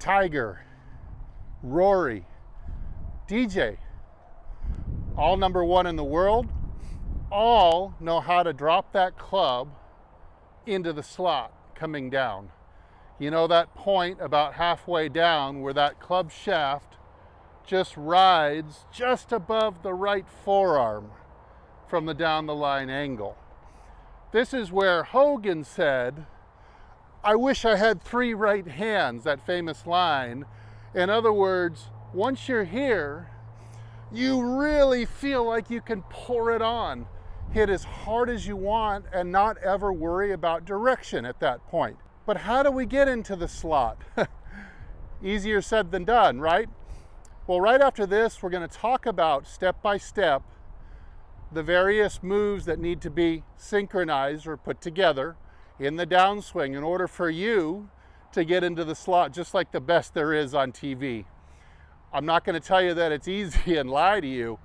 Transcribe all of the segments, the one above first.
Tiger, Rory, DJ, all #1 in the world, all know how to drop that club into the slot coming down. You know that point about halfway down where that club shaft just rides just above the right forearm from the down the line angle. This is where Hogan said, "I wish I had 3 right hands," that famous line. In other words, once you're here, you really feel like you can pour it on, hit as hard as you want, and not ever worry about direction at that point. But how do we get into the slot? Easier said than done, right? Well, right after this, we're going to talk about step by step the various moves that need to be synchronized or put together in the downswing in order for you to get into the slot just like the best there is on TV. I'm not going to tell you that it's easy and lie to you.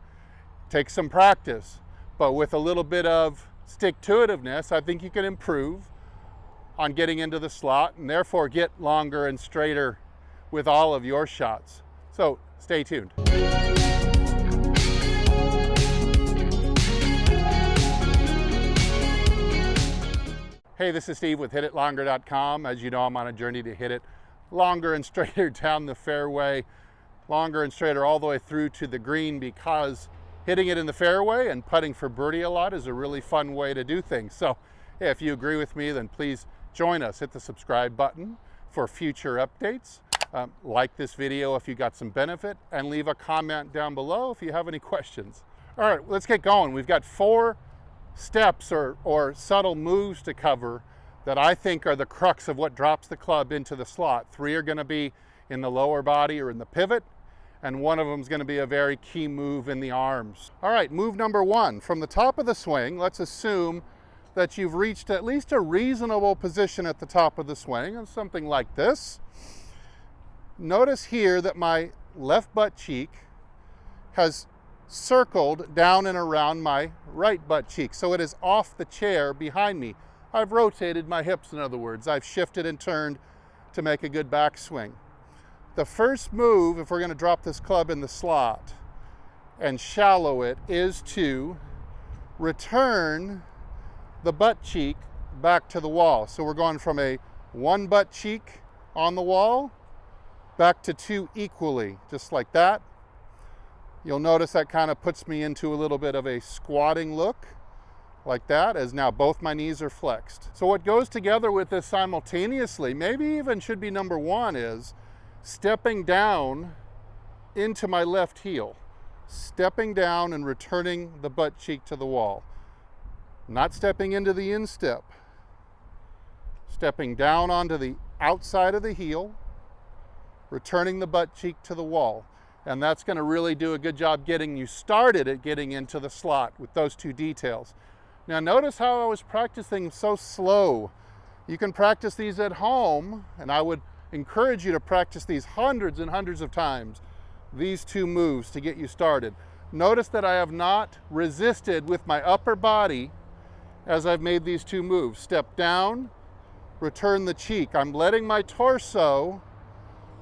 Take some practice, but with a little bit of stick-to-itiveness, I think you can improve on getting into the slot and therefore get longer and straighter with all of your shots. So stay tuned. Hey, this is Steve with HitItLonger.com. As you know, I'm on a journey to hit it longer and straighter down the fairway, longer and straighter all the way through to the green, because hitting it in the fairway and putting for birdie a lot is a really fun way to do things. So if you agree with me, then please join us. Hit the subscribe button for future updates. Like this video if you got some benefit, and leave a comment down below if you have any questions. All right, let's get going. We've got 4 steps or subtle moves to cover that I think are the crux of what drops the club into the slot. 3 are going to be in the lower body or in the pivot, and 1 of them is going to be a very key move in the arms. All right, move #1. From the top of the swing, let's assume that you've reached at least a reasonable position at the top of the swing, and something like this. Notice here that my left butt cheek has circled down and around my right butt cheek, so it is off the chair behind me. I've rotated my hips, in other words. I've shifted and turned to make a good backswing. The first move, if we're going to drop this club in the slot and shallow it, is to return the butt cheek back to the wall. So we're going from a 1 butt cheek on the wall back to 2 equally, just like that. You'll notice that kind of puts me into a little bit of a squatting look, like that, as now both my knees are flexed. So what goes together with this simultaneously, maybe even should be #1, is stepping down into my left heel. Stepping down and returning the butt cheek to the wall. Not stepping into the instep. Stepping down onto the outside of the heel, returning the butt cheek to the wall. And that's going to really do a good job getting you started at getting into the slot with those 2 details. Now notice how I was practicing so slow. You can practice these at home, and I would encourage you to practice these hundreds and hundreds of times, these 2 moves to get you started. Notice that I have not resisted with my upper body as I've made these 2 moves. Step down, return the cheek. I'm letting my torso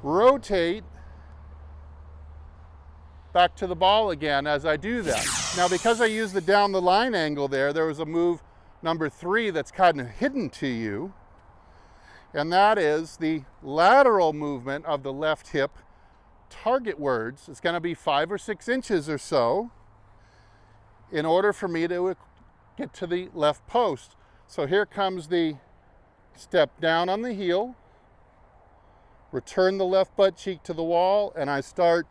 rotate back to the ball again as I do that. Now, because I used the down the line angle there was a move #3 that's kind of hidden to you, and that is the lateral movement of the left hip targetwards. It's going to be 5 or 6 inches or so in order for me to get to the left post. So here comes the step down on the heel, return the left butt cheek to the wall, and I start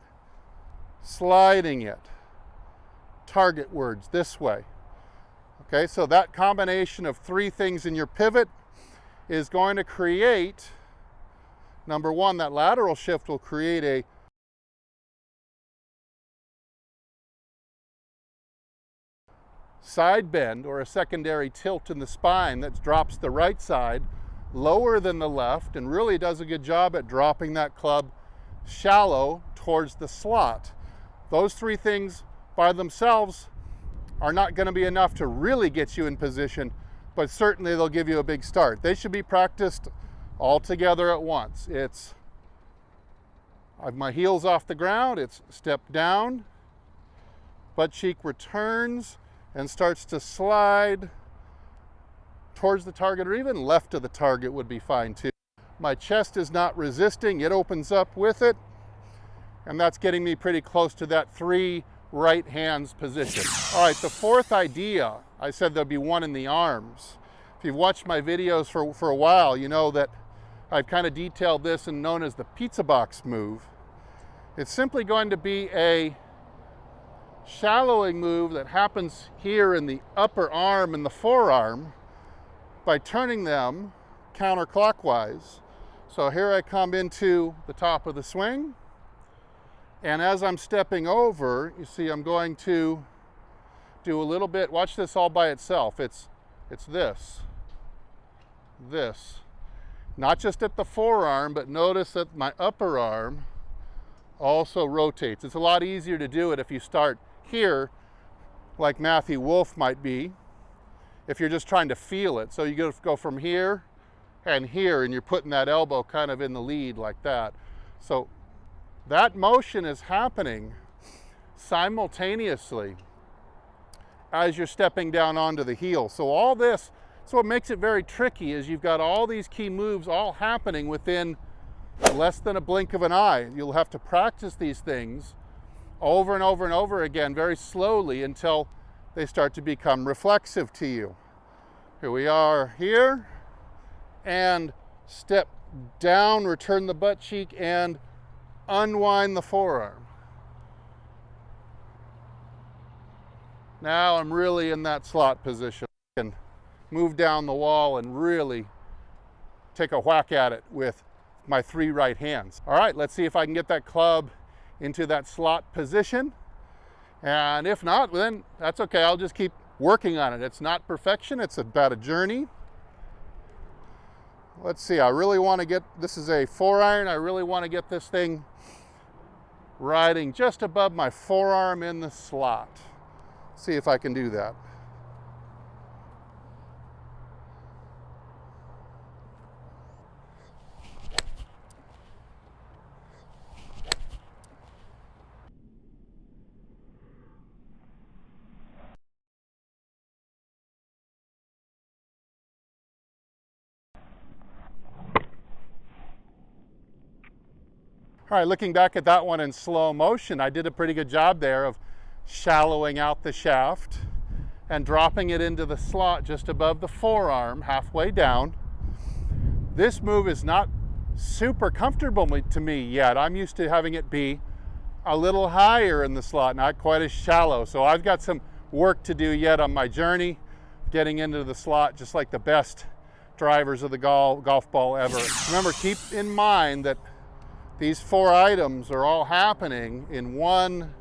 sliding it targetwards this way. Okay, so that combination of 3 things in your pivot is going to create, #1, that lateral shift will create a side bend or a secondary tilt in the spine that drops the right side lower than the left and really does a good job at dropping that club shallow towards the slot. Those 3 things by themselves are not going to be enough to really get you in position, but certainly they'll give you a big start. They should be practiced all together at once. It's I have my heels off the ground, it's step down, butt cheek returns and starts to slide towards the target, or even left of the target would be fine too. My chest is not resisting, it opens up with it, and that's getting me pretty close to that 3 right hands position. All right, the fourth idea, I said there'd be one in the arms. If you've watched my videos for a while, you know that I've kind of detailed this and known as the pizza box move. It's simply going to be a shallowing move that happens here in the upper arm and the forearm by turning them counterclockwise. So here I come into the top of the swing, and as I'm stepping over, you see I'm going to do a little bit, watch this all by itself. It's this. Not just at the forearm, but notice that my upper arm also rotates. It's a lot easier to do it if you start here, like Matthew Wolf might be, if you're just trying to feel it. So you go from here and here, and you're putting that elbow kind of in the lead like that. So that motion is happening simultaneously as you're stepping down onto the heel. So all this, so what makes it very tricky is you've got all these key moves all happening within less than a blink of an eye. You'll have to practice these things over and over and over again very slowly until they start to become reflexive to you. Here we are here, and step down, return the butt cheek, and unwind the forearm. Now I'm really in that slot position. I can move down the wall and really take a whack at it with my 3 right hands. All right, let's see if I can get that club into that slot position. And if not, then that's okay. I'll just keep working on it. It's not perfection, it's about a journey. Let's see, I really want to get, this is a 4-iron, I really want to get this thing riding just above my forearm in the slot. See if I can do that. All right, looking back at that one in slow motion, I did a pretty good job there of shallowing out the shaft and dropping it into the slot just above the forearm, halfway down. This move is not super comfortable to me yet. I'm used to having it be a little higher in the slot, not quite as shallow. So I've got some work to do yet on my journey, getting into the slot just like the best drivers of the golf ball ever. Remember, keep in mind that these 4 items are all happening in one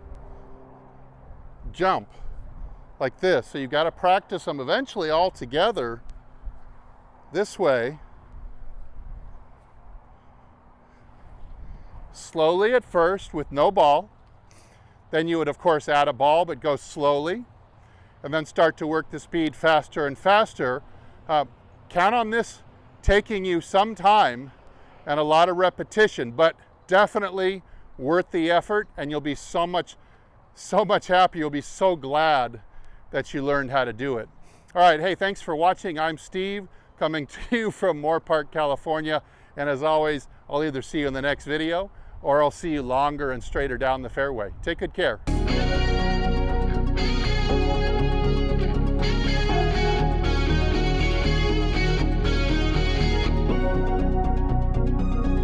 jump like this. So you've got to practice them eventually all together this way. Slowly at first with no ball. Then you would of course add a ball, but go slowly, and then start to work the speed faster and faster. Count on this taking you some time and a lot of repetition, but definitely worth the effort, and you'll be so much happier. You'll be so glad that you learned how to do it. All right, hey, thanks for watching. I'm Steve, coming to you from Moorpark, California, and as always, I'll either see you in the next video or I'll see you longer and straighter down the fairway. Take good care.